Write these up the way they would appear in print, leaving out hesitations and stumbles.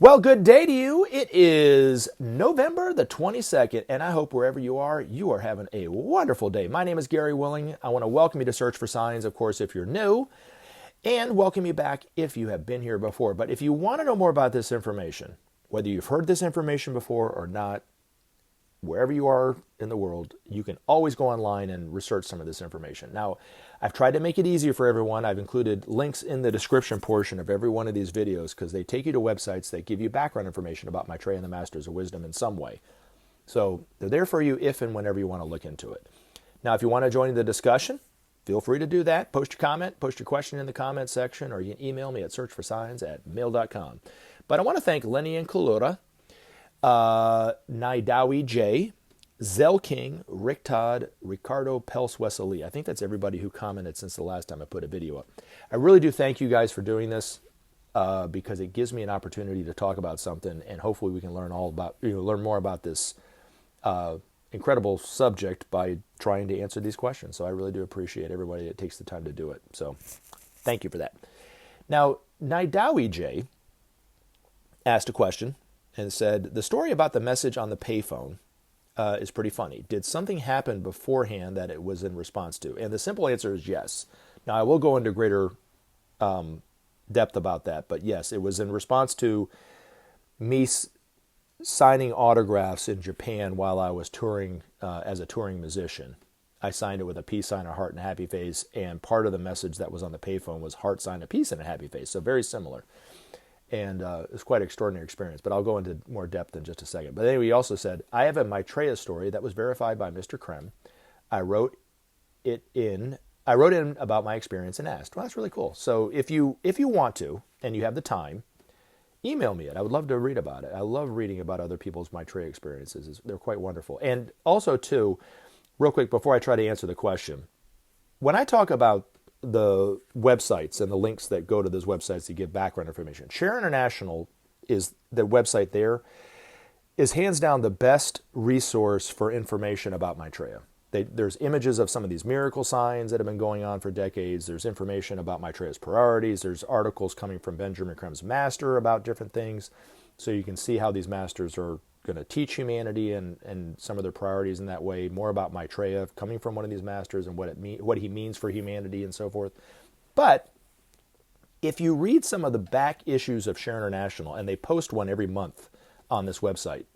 Well, good day to you. It is November the 22nd, and I hope wherever you are having a wonderful day. My name is Gary Willing. I want to welcome you to Search for Signs, of course, if you're new, and welcome you back if you have been here before. But if you want to know more about this information, whether you've heard this information before or not, wherever you are in the world, you can always go online and research some of this information. Now, I've tried to make it easier for everyone. I've included links in the description portion of every one of these videos because they take you to websites that give you background information about Maitreya and the Masters of Wisdom in some way. So they're there for you if and whenever you want to look into it. Now, if you want to join the discussion, feel free to do that. Post your comment, post your question in the comment section, or you can email me at searchforsigns@mail.com. But I want to thank Lenny and Kalura, Naidawi J, Zell King, Rick Todd, Ricardo Pels-Wesley. I think that's everybody who commented since the last time I put a video up. I really do thank you guys for doing this because it gives me an opportunity to talk about something, and hopefully we can learn more about this incredible subject by trying to answer these questions. So I really do appreciate everybody that takes the time to do it. So thank you for that. Now, Naidawi J asked a question and said, the story about the message on the payphone is pretty funny. Did something happen beforehand that it was in response to? And the simple answer is yes. Now, I will go into greater depth about that, but yes, it was in response to me signing autographs in Japan while I was touring as a touring musician. I signed it with a peace sign, a heart, and a happy face, and part of the message that was on the payphone was heart sign, a peace, and a happy face, so very similar. And it's quite an extraordinary experience, but I'll go into more depth in just a second. But anyway, he also said, I have a Maitreya story that was verified by Mr. Creme. I wrote in about my experience and asked. Well, that's really cool. So if you want to, and you have the time, email me it. I would love to read about it. I love reading about other people's Maitreya experiences. They're quite wonderful. And also, too, real quick, before I try to answer the question, when I talk about the websites and the links that go to those websites to give background information, Share International is the website there, is hands down the best resource for information about Maitreya. There's images of some of these miracle signs that have been going on for decades. There's information about Maitreya's priorities. There's articles coming from Benjamin Creme's master about different things. So you can see how these masters are going to teach humanity and some of their priorities in that way, more about Maitreya coming from one of these masters and what he means for humanity and so forth. But if you read some of the back issues of Share International, and they post one every month on this website,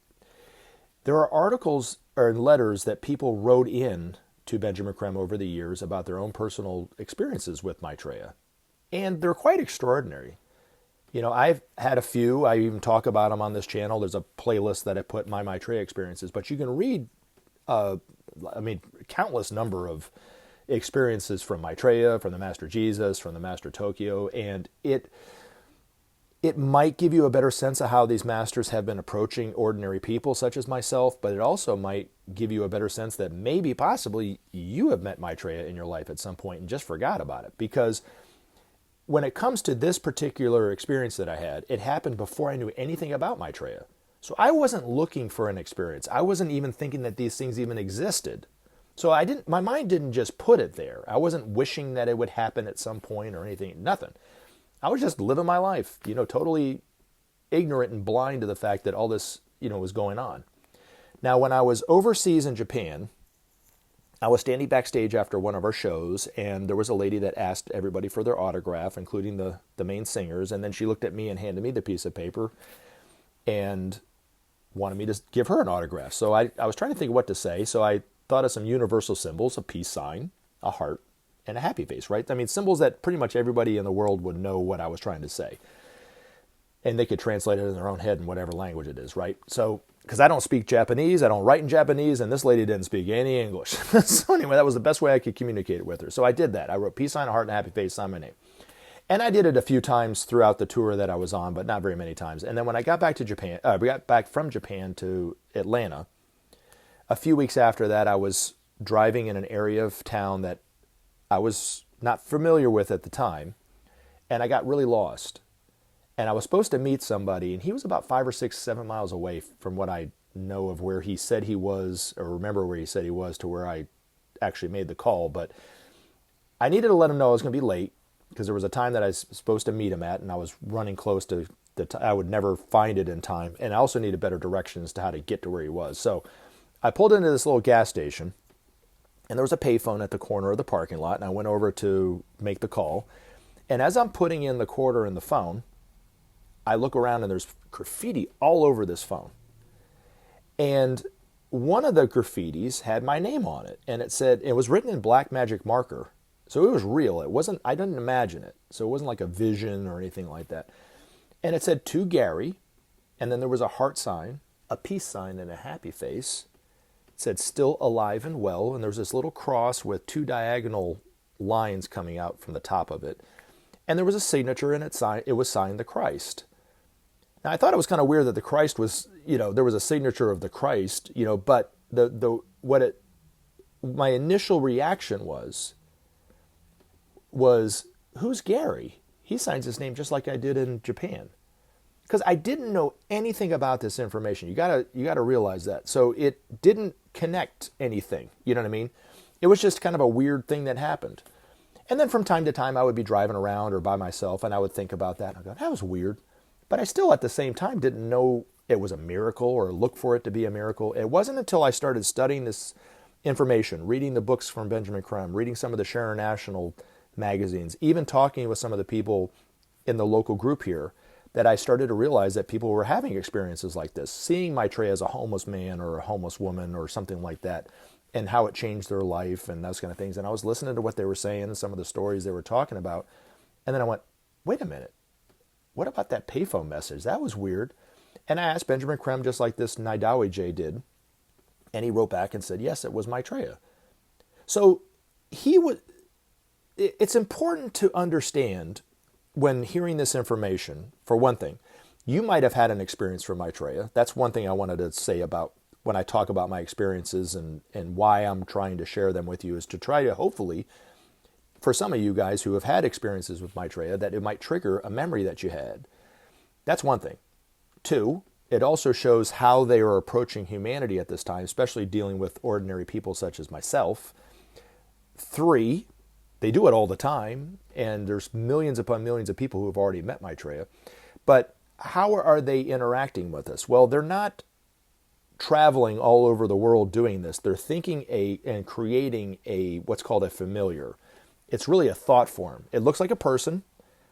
there are articles or letters that people wrote in to Benjamin Creme over the years about their own personal experiences with Maitreya. And they're quite extraordinary. You know, I've had a few. I even talk about them on this channel. There's a playlist that I put my Maitreya experiences. But you can read, countless number of experiences from Maitreya, from the Master Jesus, from the Master Tokyo. And it might give you a better sense of how these masters have been approaching ordinary people, such as myself. But it also might give you a better sense that maybe, possibly, you have met Maitreya in your life at some point and just forgot about it. Because when it comes to this particular experience that I had, it happened before I knew anything about Maitreya. So I wasn't looking for an experience. I wasn't even thinking that these things even existed. So my mind didn't just put it there. I wasn't wishing that it would happen at some point or anything, nothing. I was just living my life, totally ignorant and blind to the fact that all this, was going on. Now, when I was overseas in Japan, I was standing backstage after one of our shows, and there was a lady that asked everybody for their autograph, including the main singers, and then she looked at me and handed me the piece of paper and wanted me to give her an autograph. So I was trying to think of what to say, so I thought of some universal symbols, a peace sign, a heart, and a happy face, right? I mean, symbols that pretty much everybody in the world would know what I was trying to say. And they could translate it in their own head in whatever language it is, right? So, because I don't speak Japanese, I don't write in Japanese, and this lady didn't speak any English. So anyway, that was the best way I could communicate with her. So I did that. I wrote peace sign, a heart, and a happy face, sign my name. And I did it a few times throughout the tour that I was on, but not very many times. And then when I got back to Japan, we got back from Japan to Atlanta, a few weeks after that, I was driving in an area of town that I was not familiar with at the time, and I got really lost. And I was supposed to meet somebody, and he was about 5 or 6, 7 miles away from what I know of where he said he was, or remember where he said he was, to where I actually made the call. But I needed to let him know I was going to be late, because there was a time that I was supposed to meet him at, and I was running close to I would never find it in time. And I also needed better directions to how to get to where he was. So I pulled into this little gas station, and there was a payphone at the corner of the parking lot, and I went over to make the call. And as I'm putting in the quarter in the phone, I look around and there's graffiti all over this phone. And one of the graffitis had my name on it, and it was written in black magic marker. So it was real. I didn't imagine it. So it wasn't like a vision or anything like that. And it said, "To Gary," and then there was a heart sign, a peace sign, and a happy face. It said, "Still alive and well," and there was this little cross with 2 diagonal lines coming out from the top of it. And there was a signature, and it was signed the Christ. Now, I thought it was kind of weird that the Christ was, there was a signature of the Christ, but my initial reaction was, who's Gary? He signs his name just like I did in Japan. Because I didn't know anything about this information. You gotta realize that. So it didn't connect anything. You know what I mean? It was just kind of a weird thing that happened. And then from time to time, I would be driving around or by myself, and I would think about that. And I'd go, that was weird. But I still, at the same time, didn't know it was a miracle or look for it to be a miracle. It wasn't until I started studying this information, reading the books from Benjamin Creme, reading some of the Sharon National magazines, even talking with some of the people in the local group here, that I started to realize that people were having experiences like this, seeing Maitreya as a homeless man or a homeless woman or something like that, and how it changed their life and those kind of things. And I was listening to what they were saying and some of the stories they were talking about. And then I went, wait a minute. What about that payphone message? That was weird. And I asked Benjamin Creme just like this Naidawi J did. And he wrote back and said, yes, it was Maitreya. So it's important to understand when hearing this information, for one thing, you might have had an experience from Maitreya. That's one thing I wanted to say about when I talk about my experiences and why I'm trying to share them with you, is to try to hopefully, for some of you guys who have had experiences with Maitreya, that it might trigger a memory that you had. That's one thing. 2, it also shows how they are approaching humanity at this time, especially dealing with ordinary people such as myself. 3, they do it all the time, and there's millions upon millions of people who have already met Maitreya. But how are they interacting with us? Well, they're not traveling all over the world doing this. They're thinking and creating what's called a familiar. It's really a thought form. It looks like a person.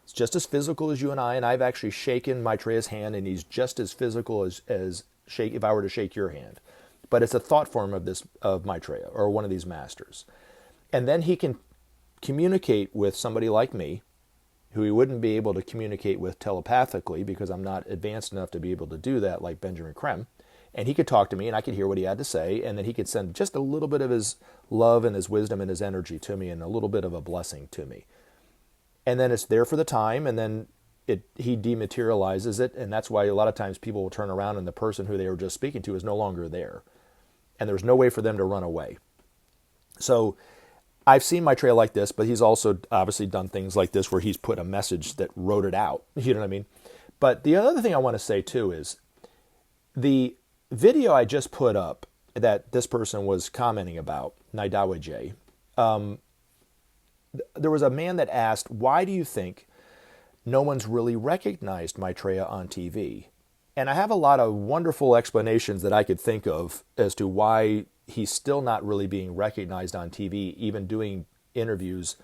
It's just as physical as you and I, and I've actually shaken Maitreya's hand, and he's just as physical as if I were to shake your hand. But it's a thought form of Maitreya, or one of these masters. And then he can communicate with somebody like me, who he wouldn't be able to communicate with telepathically, because I'm not advanced enough to be able to do that like Benjamin Creme. And he could talk to me, and I could hear what he had to say, and then he could send just a little bit of his love and his wisdom and his energy to me, and a little bit of a blessing to me. And then it's there for the time, and then he dematerializes it, and that's why a lot of times people will turn around and the person who they were just speaking to is no longer there. And there's no way for them to run away. So I've seen Maitreya like this, but he's also obviously done things like this where he's put a message that wrote it out. You know what I mean? But the other thing I want to say too is the video I just put up that this person was commenting about, Naidawi J, there was a man that asked, why do you think no one's really recognized Maitreya on TV? And I have a lot of wonderful explanations that I could think of as to why he's still not really being recognized on TV, even doing interviews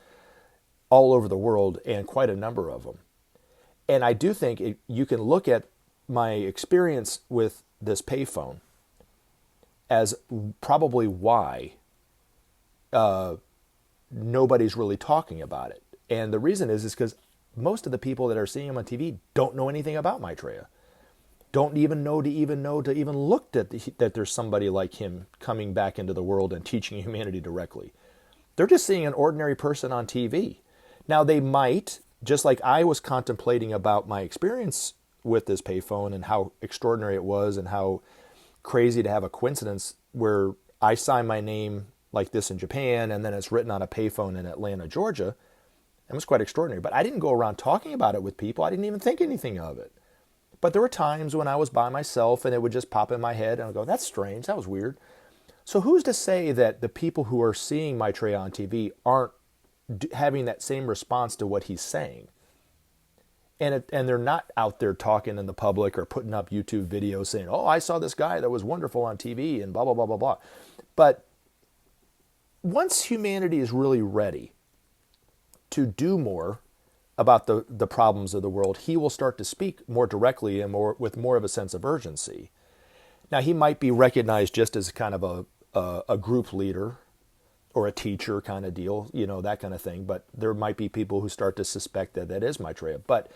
all over the world, and quite a number of them. And I do think you can look at my experience with this payphone as probably why nobody's really talking about it. And the reason is because most of the people that are seeing him on TV don't know anything about Maitreya. Don't even know to even look at that there's somebody like him coming back into the world and teaching humanity directly. They're just seeing an ordinary person on TV. Now they might, just like I was contemplating about my experience with this payphone and how extraordinary it was and how crazy to have a coincidence where I sign my name like this in Japan and then it's written on a payphone in Atlanta, Georgia. It was quite extraordinary. But I didn't go around talking about it with people. I didn't even think anything of it. But there were times when I was by myself and it would just pop in my head and I'd go, that's strange, that was weird. So who's to say that the people who are seeing Maitreya on TV aren't having that same response to what he's saying? And they're not out there talking in the public or putting up YouTube videos saying, oh, I saw this guy that was wonderful on TV and blah, blah, blah, blah, blah. But once humanity is really ready to do more about the problems of the world, he will start to speak more directly and with more of a sense of urgency. Now, he might be recognized just as kind of a group leader or a teacher kind of deal, that kind of thing. But there might be people who start to suspect that that is Maitreya. But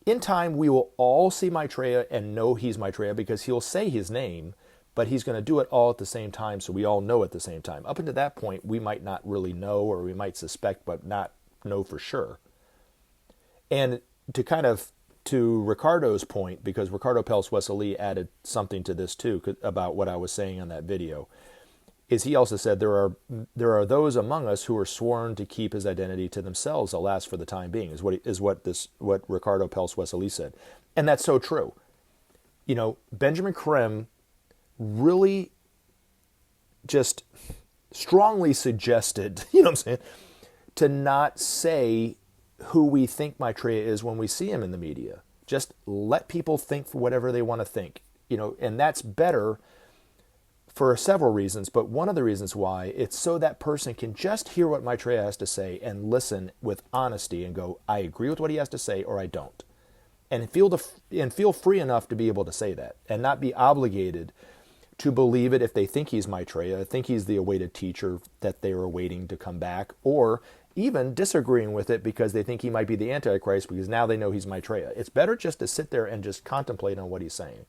in time, we will all see Maitreya and know he's Maitreya because he'll say his name, but he's going to do it all at the same time, so we all know at the same time. Up until that point, we might not really know, or we might suspect but not know for sure. And to Ricardo's point, because Ricardo Pels-Wesley added something to this too about what I was saying on that video, is he also said there are those among us who are sworn to keep his identity to themselves, alas, for the time being, is what Ricardo Pels-Wesley said. And that's so true. Benjamin Creme really just strongly suggested, to not say who we think Maitreya is when we see him in the media. Just let people think for whatever they want to think, and that's better for several reasons, but one of the reasons why, it's so that person can just hear what Maitreya has to say and listen with honesty and go, I agree with what he has to say or I don't. And feel free enough to be able to say that and not be obligated to believe it if they think he's Maitreya, think he's the awaited teacher that they are awaiting to come back, or even disagreeing with it because they think he might be the Antichrist because now they know he's Maitreya. It's better just to sit there and just contemplate on what he's saying.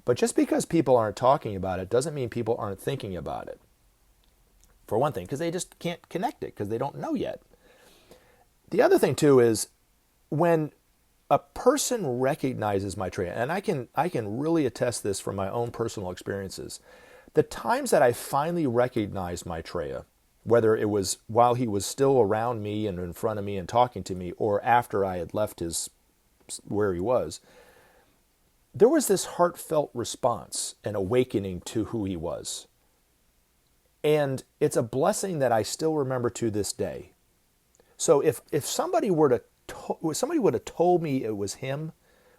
But just because people aren't talking about it doesn't mean people aren't thinking about it. For one thing, because they just can't connect it because they don't know yet. The other thing too is when a person recognizes Maitreya, and I can really attest this from my own personal experiences, the times that I finally recognized Maitreya, whether it was while he was still around me and in front of me and talking to me, or after I had left where he was, there was this heartfelt response and awakening to who he was. And it's a blessing that I still remember to this day. So if somebody would have told me it was him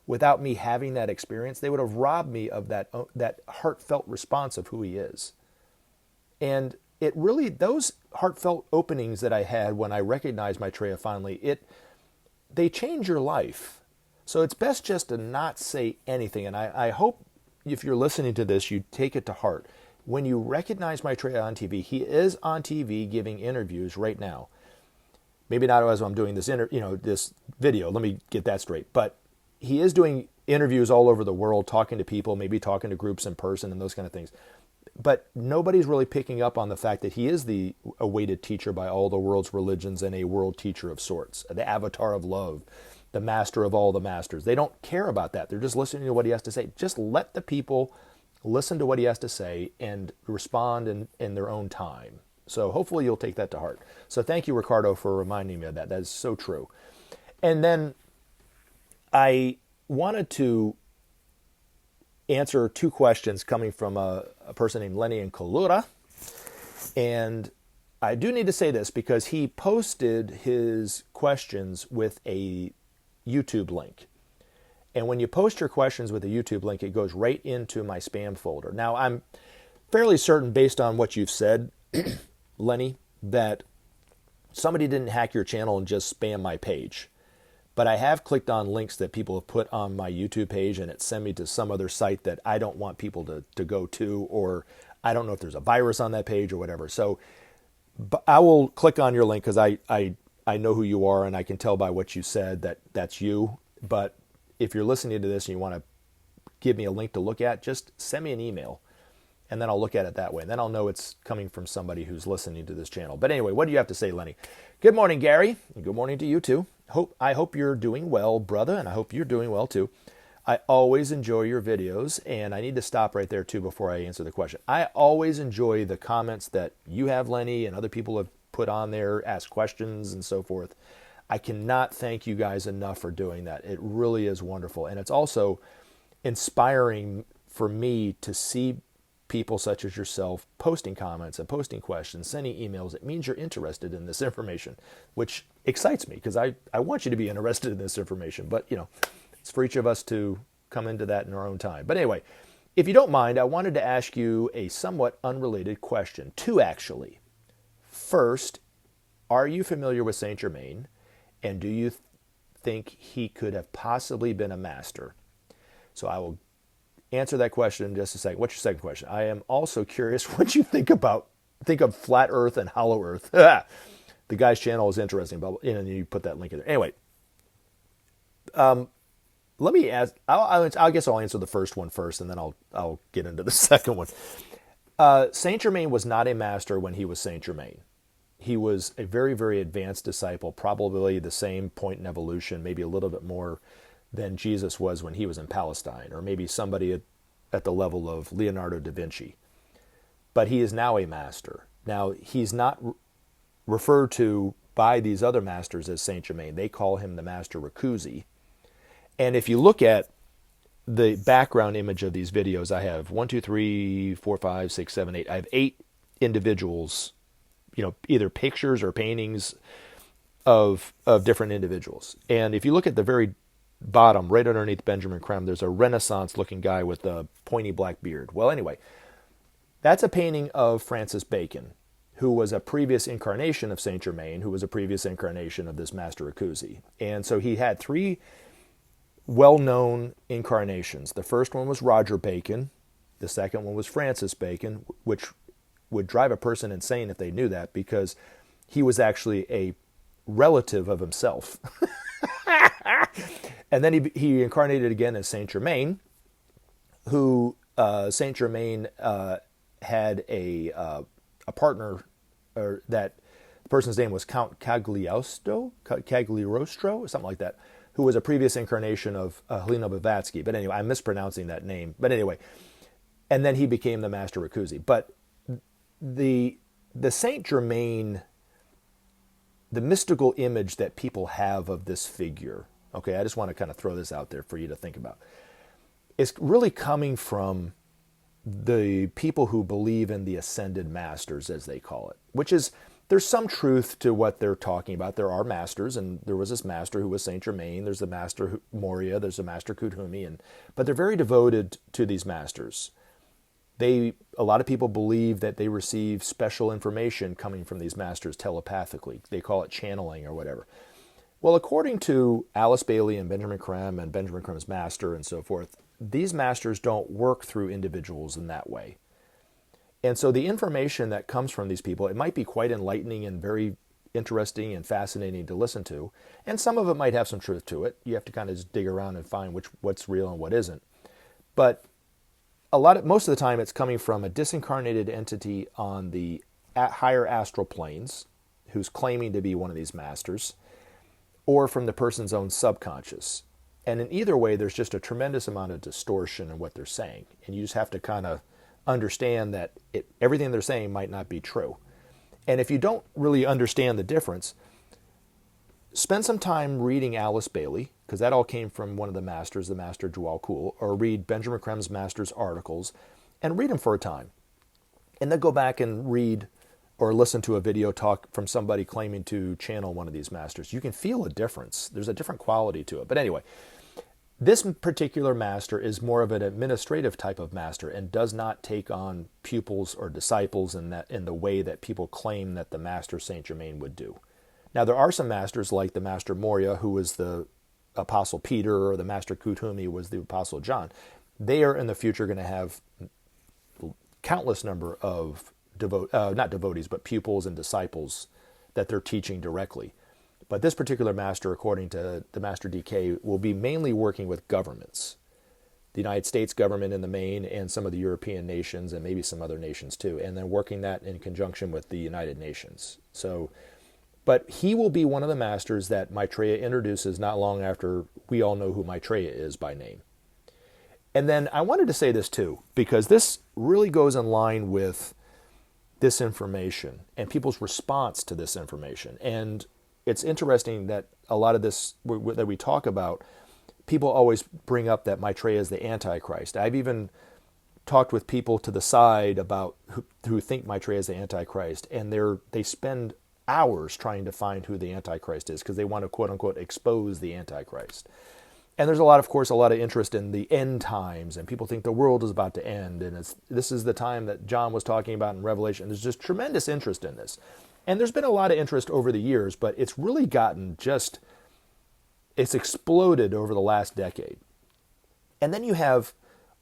without me having that experience, they would have robbed me of that heartfelt response of who he is. And it really, those heartfelt openings that I had when I recognized Maitreya finally, they change your life. So it's best just to not say anything. And I hope if you're listening to this, you take it to heart. When you recognize Maitreya on TV, he is on TV giving interviews right now. Maybe not as I'm doing this this video. Let me get that straight. But he is doing interviews all over the world, talking to people, maybe talking to groups in person and those kind of things. But nobody's really picking up on the fact that he is the awaited teacher by all the world's religions and a world teacher of sorts, the avatar of love, the master of all the masters. They don't care about that. They're just listening to what he has to say. Just let the people listen to what he has to say and respond in their own time. So hopefully you'll take that to heart. So thank you, Ricardo, for reminding me of that. That is so true. And then I wanted to answer two questions coming from a person named Lenny in Kalura. And I do need to say this because he posted his questions with a YouTube link. And when you post your questions with a YouTube link, it goes right into my spam folder. Now, I'm fairly certain, based on what you've said, Lenny, that somebody didn't hack your channel and just spam my page. But I have clicked on links that people have put on my YouTube page, and it sent me to some other site that I don't want people to go to, or I don't know if there's a virus on that page or whatever. So I will click on your link because I know who you are, and I can tell by what you said that that's you. But if you're listening to this and you want to give me a link to look at, just send me an email, and then I'll look at it that way. And then I'll know it's coming from somebody who's listening to this channel. But anyway, what do you have to say, Lenny? Good morning, Gary. And good morning to you, too. I hope you're doing well, brother, and I hope you're doing well, too. I always enjoy your videos, and I need to stop right there, too, before I answer the question. I always enjoy the comments that you have, Lenny, and other people have put on there, ask questions, and so forth. I cannot thank you guys enough for doing that. It really is wonderful. And it's also inspiring for me to see people such as yourself posting comments and posting questions, sending emails, it means you're interested in this information, which excites me because I want you to be interested in this information. But, it's for each of us to come into that in our own time. But anyway, if you don't mind, I wanted to ask you a somewhat unrelated question. Two, actually. First, are you familiar with Saint Germain? And do you think he could have possibly been a master? So I will answer that question in just a second. What's your second question? I am also curious what you think of flat Earth and hollow Earth. The guy's channel is interesting, but and you put that link in there. Anyway, let me ask. I guess I'll answer the first one first, and then I'll get into the second one. Saint Germain was not a master when he was Saint Germain. He was a very, very advanced disciple, probably the same point in evolution, maybe a little bit more than Jesus was when he was in Palestine, or maybe somebody at the level of Leonardo da Vinci. But he is now a master. Now, he's not referred to by these other masters as Saint Germain. They call him the Master Rakuzi. And if you look at the background image of these videos, I have 1, 2, 3, 4, 5, 6, 7, 8. I have 8 individuals, either pictures or paintings of different individuals. And if you look at the very bottom, right underneath Benjamin Creme, there's a Renaissance-looking guy with a pointy black beard. Well, anyway, that's a painting of Francis Bacon, who was a previous incarnation of Saint Germain, who was a previous incarnation of this Master Rakuzi. And so he had 3 well-known incarnations. The first one was Roger Bacon. The second one was Francis Bacon, which would drive a person insane if they knew that, because he was actually a relative of himself. And then he incarnated again as Saint Germain, who Saint Germain had a partner, or that person's name was Count Cagliostro, or something like that, who was a previous incarnation of Helena Blavatsky. But anyway, I'm mispronouncing that name. But anyway, and then he became the Master Rakuzi. But the Saint Germain, the mystical image that people have of this figure, okay, I just want to kind of throw this out there for you to think about, is really coming from the people who believe in the ascended masters, as they call it, which is, there's some truth to what they're talking about. There are masters, and there was this master who was Saint Germain. There's the Master Moria. There's the Master Kuthumi, but they're very devoted to these masters. A lot of people believe that they receive special information coming from these masters telepathically. They call it channeling or whatever. Well, according to Alice Bailey and Benjamin Creme and Benjamin Creme's master and so forth, these masters don't work through individuals in that way. And so the information that comes from these people, it might be quite enlightening and very interesting and fascinating to listen to. And some of it might have some truth to it. You have to kind of just dig around and find what's real and what isn't. But most of the time it's coming from a disincarnated entity on the higher astral planes who's claiming to be one of these masters, or from the person's own subconscious. And in either way, there's just a tremendous amount of distortion in what they're saying. And you just have to kind of understand that everything they're saying might not be true. And if you don't really understand the difference, spend some time reading Alice Bailey, because that all came from one of the masters, the Master Djwal Khul, or read Benjamin Creme's master's articles, and read them for a time. And then go back and read or listen to a video talk from somebody claiming to channel one of these masters. You can feel a difference. There's a different quality to it. But anyway, this particular master is more of an administrative type of master and does not take on pupils or disciples in the way that people claim that the Master Saint Germain would do. Now, there are some masters like the Master Moria, who was the Apostle Peter, or the Master Kuthumi was the Apostle John. They are in the future going to have countless number of not devotees, but pupils and disciples that they're teaching directly. But this particular master, according to the Master DK, will be mainly working with governments. The United States government in the main, and some of the European nations, and maybe some other nations too, and then working that in conjunction with the United Nations. But he will be one of the masters that Maitreya introduces not long after we all know who Maitreya is by name. And then I wanted to say this too, because this really goes in line with this information and people's response to this information. And it's interesting that a lot of this that we talk about, people always bring up that Maitreya is the Antichrist. I've even talked with people to the side about who think Maitreya is the Antichrist, and they spend hours trying to find who the Antichrist is because they want to, quote unquote, expose the Antichrist. And there's of course, a lot of interest in the end times, and people think the world is about to end, and this is the time that John was talking about in Revelation. There's just tremendous interest in this. And there's been a lot of interest over the years, but it's really it's exploded over the last decade. And then you have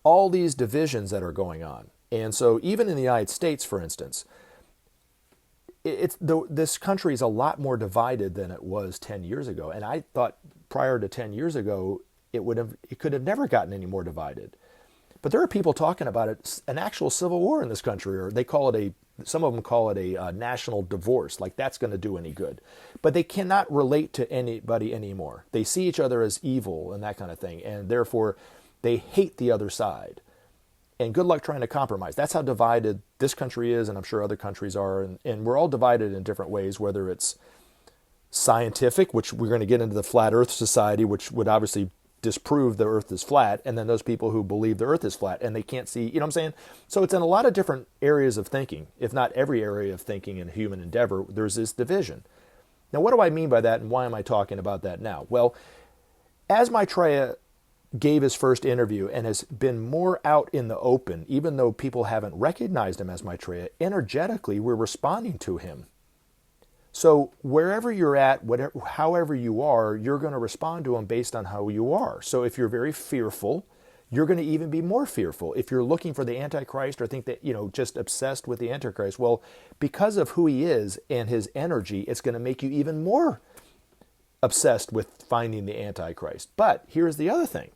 all these divisions that are going on. And so even in the United States, for instance, this country is a lot more divided than it was 10 years ago. And I thought prior to 10 years ago, it could have never gotten any more divided. But there are people talking about it, an actual civil war in this country, or some of them call it a national divorce, like that's going to do any good. But they cannot relate to anybody anymore. They see each other as evil and that kind of thing, and therefore they hate the other side. And good luck trying to compromise. That's how divided this country is, and I'm sure other countries are. And we're all divided in different ways, whether it's scientific, which we're going to get into the Flat Earth Society, which would obviously disprove the earth is flat, and then those people who believe the earth is flat and they can't see, you know what I'm saying? So it's in a lot of different areas of thinking, if not every area of thinking in human endeavor, there's this division. Now, what do I mean by that, and why am I talking about that now? Well, as Maitreya gave his first interview and has been more out in the open, even though people haven't recognized him as Maitreya, energetically we're responding to him. So wherever you're at, however you are, you're going to respond to him based on how you are. So if you're very fearful, you're going to even be more fearful. If you're looking for the Antichrist or think that, just obsessed with the Antichrist, well, because of who he is and his energy, it's going to make you even more obsessed with finding the Antichrist. But here's the other thing.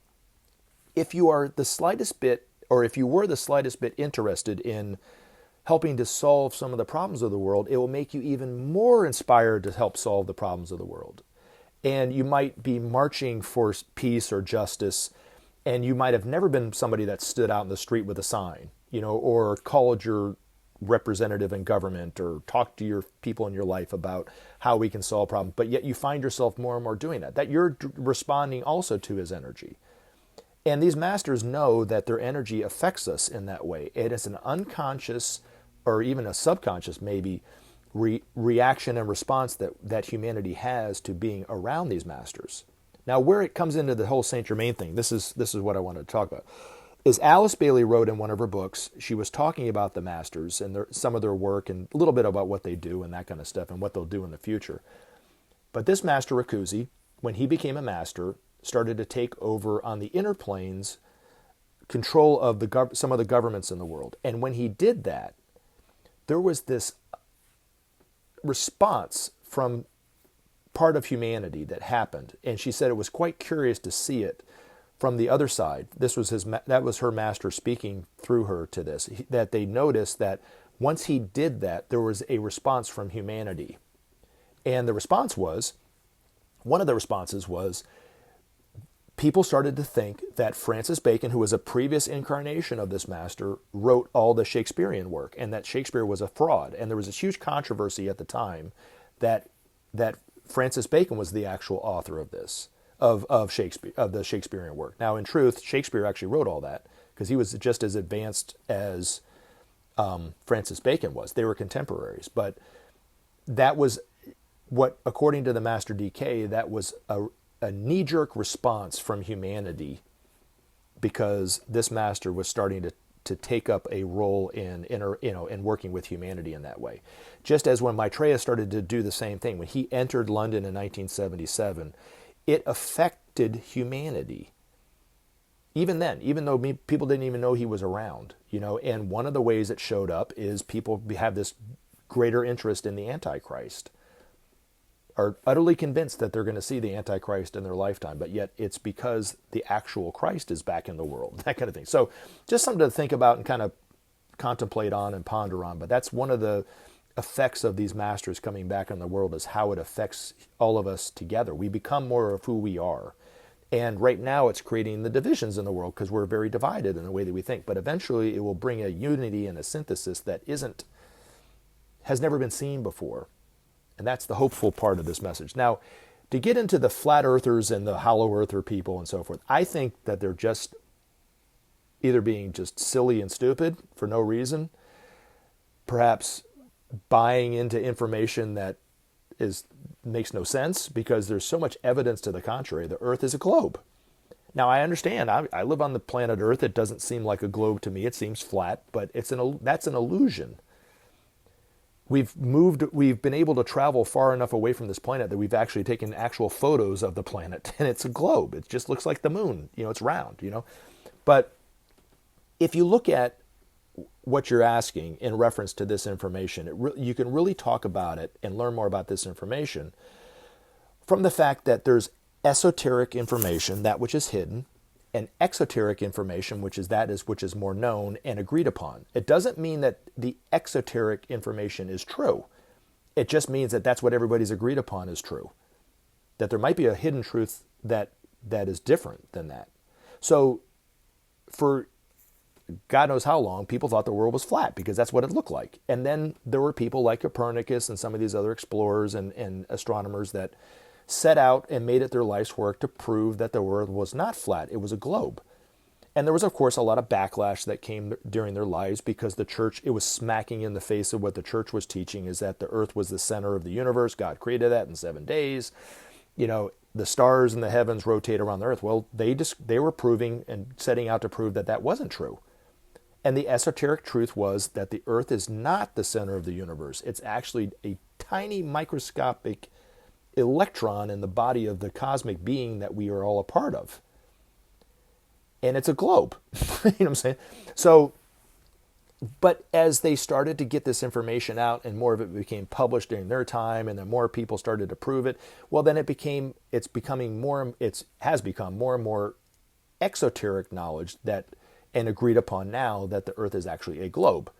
If you are the slightest bit, or if you were the slightest bit interested in helping to solve some of the problems of the world, it will make you even more inspired to help solve the problems of the world. And you might be marching for peace or justice, and you might have never been somebody that stood out in the street with a sign, or called your representative in government or talked to your people in your life about how we can solve problems, but yet you find yourself more and more doing that you're responding also to his energy. And these masters know that their energy affects us in that way. It is an unconscious or even a subconscious maybe reaction and response that humanity has to being around these masters. Now, where it comes into the whole Saint Germain thing, this is what I wanted to talk about, is Alice Bailey wrote in one of her books, she was talking about the masters and some of their work and a little bit about what they do and that kind of stuff and what they'll do in the future. But this master Rakuzi, when he became a master, started to take over on the inner planes control of some of the governments in the world. And when he did that, there was this response from part of humanity that happened. And she said it was quite curious to see it from the other side. That was her master speaking through her to this, that they noticed that once he did that, there was a response from humanity. And one of the responses was, people started to think that Francis Bacon, who was a previous incarnation of this master, wrote all the Shakespearean work, and that Shakespeare was a fraud. And there was this huge controversy at the time that Francis Bacon was the actual author of this, of Shakespeare, of the Shakespearean work. Now, in truth, Shakespeare actually wrote all that because he was just as advanced as Francis Bacon was. They were contemporaries, but that was what, according to the Master DK, that was a knee-jerk response from humanity because this master was starting to take up a role in working with humanity in that way. Just as when Maitreya started to do the same thing, when he entered London in 1977, it affected humanity. Even then, even though people didn't even know he was around, and one of the ways it showed up is people have this greater interest in the Antichrist, are utterly convinced that they're going to see the Antichrist in their lifetime, but yet it's because the actual Christ is back in the world, that kind of thing. So just something to think about and kind of contemplate on and ponder on. But that's one of the effects of these masters coming back in the world, is how it affects all of us together. We become more of who we are. And right now it's creating the divisions in the world because we're very divided in the way that we think. But eventually it will bring a unity and a synthesis that has never been seen before. And that's the hopeful part of this message. Now, to get into the flat earthers and the hollow earther people and so forth, I think that they're just either being just silly and stupid for no reason, perhaps buying into information that makes no sense because there's so much evidence to the contrary. The Earth is a globe. Now, I understand. I live on the planet Earth. It doesn't seem like a globe to me. It seems flat, but that's an illusion. We've been able to travel far enough away from this planet that we've actually taken actual photos of the planet, and it's a globe. It just looks like the moon. It's round, But if you look at what you're asking in reference to this information, you can really talk about it and learn more about this information from the fact that there's esoteric information, that which is hidden, and exoteric information, which is more known and agreed upon. It doesn't mean that the exoteric information is true. It just means that that's what everybody's agreed upon is true. That there might be a hidden truth that is different than that. So for God knows how long, people thought the world was flat because that's what it looked like. And then there were people like Copernicus and some of these other explorers and astronomers that set out and made it their life's work to prove that the world was not flat. It was a globe. And there was, of course, a lot of backlash that came during their lives because the church, it was smacking in the face of what the church was teaching, is that the earth was the center of the universe. God created that in 7 days. The stars in the heavens rotate around the earth. Well, they were proving and setting out to prove that that wasn't true. And the esoteric truth was that the earth is not the center of the universe. It's actually a tiny microscopic electron in the body of the cosmic being that we are all a part of. And it's a globe. You know what I'm saying? So, but as they started to get this information out and more of it became published during their time and then more people started to prove it, well, then it has become more and more exoteric knowledge and agreed upon now that the earth is actually a globe.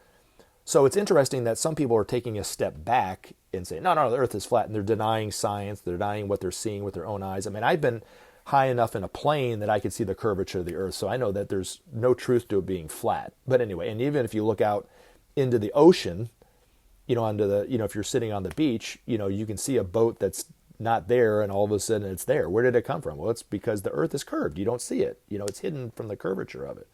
So it's interesting that some people are taking a step back and saying, no, the earth is flat, and they're denying science, they're denying what they're seeing with their own eyes. I mean, I've been high enough in a plane that I could see the curvature of the earth, so I know that there's no truth to it being flat. But anyway, and even if you look out into the ocean, if you're sitting on the beach, you can see a boat that's not there and all of a sudden it's there. Where did it come from? Well, it's because the earth is curved. You don't see it. It's hidden from the curvature of it.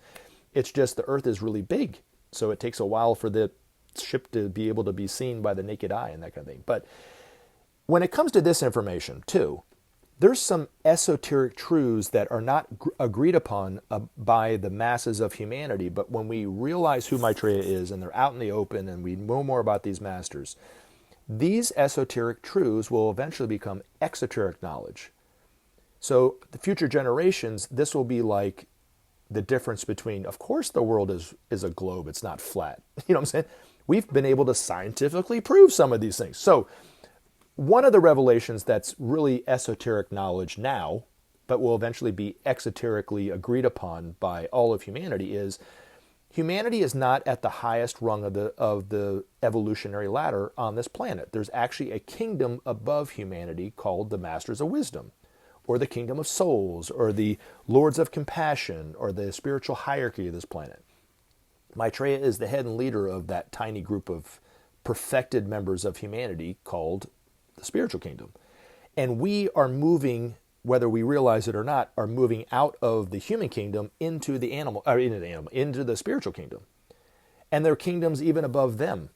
It's just the earth is really big, so it takes a while for the ship to be able to be seen by the naked eye and that kind of thing. But when it comes to this information too, there's some esoteric truths that are not agreed upon by the masses of humanity. But when we realize who Maitreya is and they're out in the open and we know more about these masters, these esoteric truths will eventually become exoteric knowledge. So the future generations, this will be like the difference between, of course, the world is a globe. It's not flat. You know what I'm saying? We've been able to scientifically prove some of these things. So one of the revelations that's really esoteric knowledge now, but will eventually be exoterically agreed upon by all of humanity, is humanity is not at the highest rung of the evolutionary ladder on this planet. There's actually a kingdom above humanity called the Masters of Wisdom, or the Kingdom of Souls, or the Lords of Compassion, or the spiritual hierarchy of this planet. Maitreya is the head and leader of that tiny group of perfected members of humanity called the spiritual kingdom. And we are moving, whether we realize it or not, are moving out of the human kingdom into the spiritual kingdom. And there are kingdoms even above them.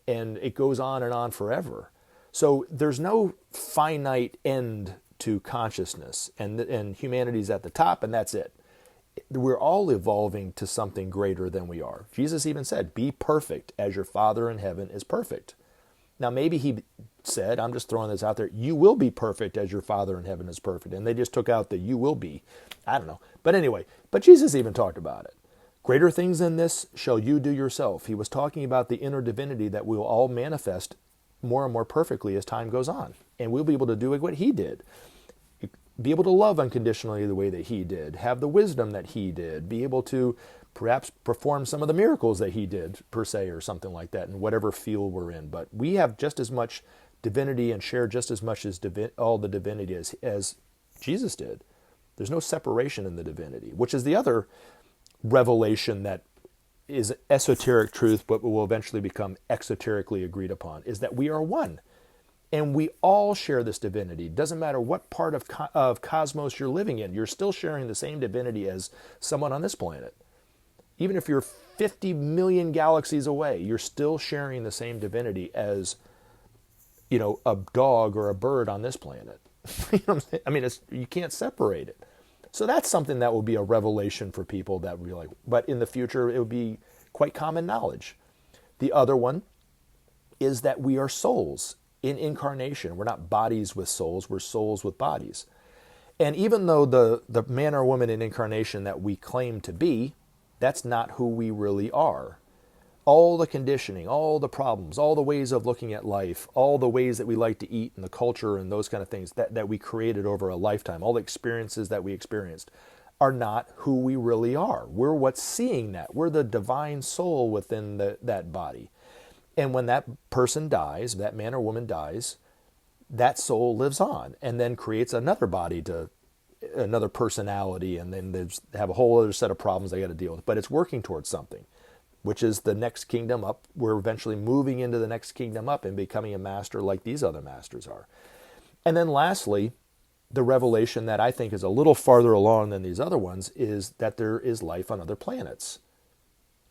And it goes on and on forever. So there's no finite end to consciousness. And humanity's at the top, and that's it. We're all evolving to something greater than we are. Jesus even said, be perfect as your Father in heaven is perfect. Now, maybe he said, I'm just throwing this out there, you will be perfect as your Father in heaven is perfect. And they just took out the you will be. I don't know. But anyway, Jesus even talked about it. Greater things than this shall you do yourself. He was talking about the inner divinity that we will all manifest more and more perfectly as time goes on. And we'll be able to do what he did. Be able to love unconditionally the way that he did. Have the wisdom that he did. Be able to perhaps perform some of the miracles that he did, per se, or something like that, in whatever field we're in. But we have just as much divinity and share just as much as all the divinity as Jesus did. There's no separation in the divinity, which is the other revelation that is esoteric truth, but will eventually become exoterically agreed upon, is that we are one. And we all share this divinity. Doesn't matter what part of cosmos you're living in. You're still sharing the same divinity as someone on this planet. Even if you're 50 million galaxies away, you're still sharing the same divinity as, a dog or a bird on this planet. You know what I'm saying? I mean, you can't separate it. So that's something that will be a revelation for people that will be like, but in the future, it would be quite common knowledge. The other one is that we are souls in incarnation. We're not bodies with souls, we're souls with bodies. And even though the man or woman in incarnation that we claim to be, that's not who we really are. All the conditioning, all the problems, all the ways of looking at life, all the ways that we like to eat and the culture and those kind of things that we created over a lifetime, all the experiences that we experienced are not who we really are. We're what's seeing that. We're the divine soul within that body. And when that person dies, that man or woman dies, that soul lives on and then creates another body another personality, and then they have a whole other set of problems they got to deal with. But it's working towards something, which is the next kingdom up. We're eventually moving into the next kingdom up and becoming a master like these other masters are. And then lastly, the revelation that I think is a little farther along than these other ones is that there is life on other planets.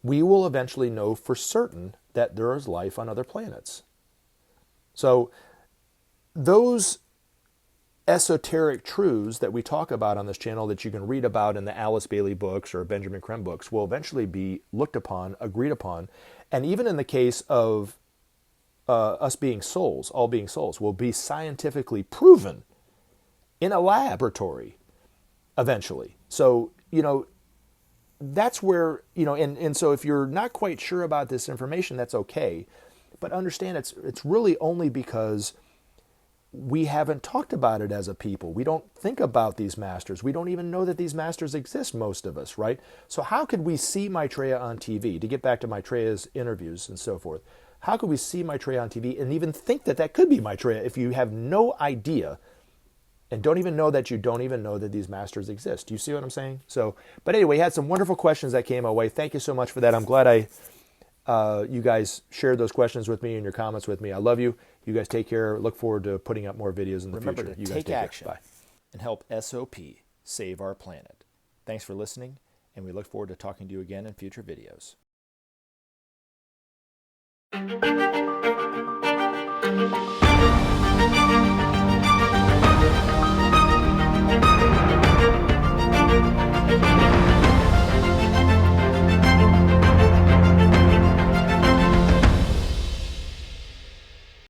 We will eventually know for certain that there is life on other planets. So those esoteric truths that we talk about on this channel that you can read about in the Alice Bailey books or Benjamin Creme books will eventually be looked upon, agreed upon, and even in the case of us being souls, all being souls, will be scientifically proven in a laboratory eventually. So, that's where, and so if you're not quite sure about this information, that's okay. But understand it's really only because we haven't talked about it as a people. We don't think about these masters. We don't even know that these masters exist, most of us, right? So how could we see Maitreya on TV? To get back to Maitreya's interviews and so forth, how could we see Maitreya on TV and even think that that could be Maitreya if you have no idea and don't even know that you don't even know that these masters exist? Do you see what I'm saying? So, but anyway, you had some wonderful questions that came our way. Thank you so much for that. I'm glad you guys shared those questions with me and your comments with me. I love you. You guys take care. Look forward to putting up more videos in the future. Remember to You guys take action Bye. and help SOP save our planet. Thanks for listening, and we look forward to talking to you again in future videos.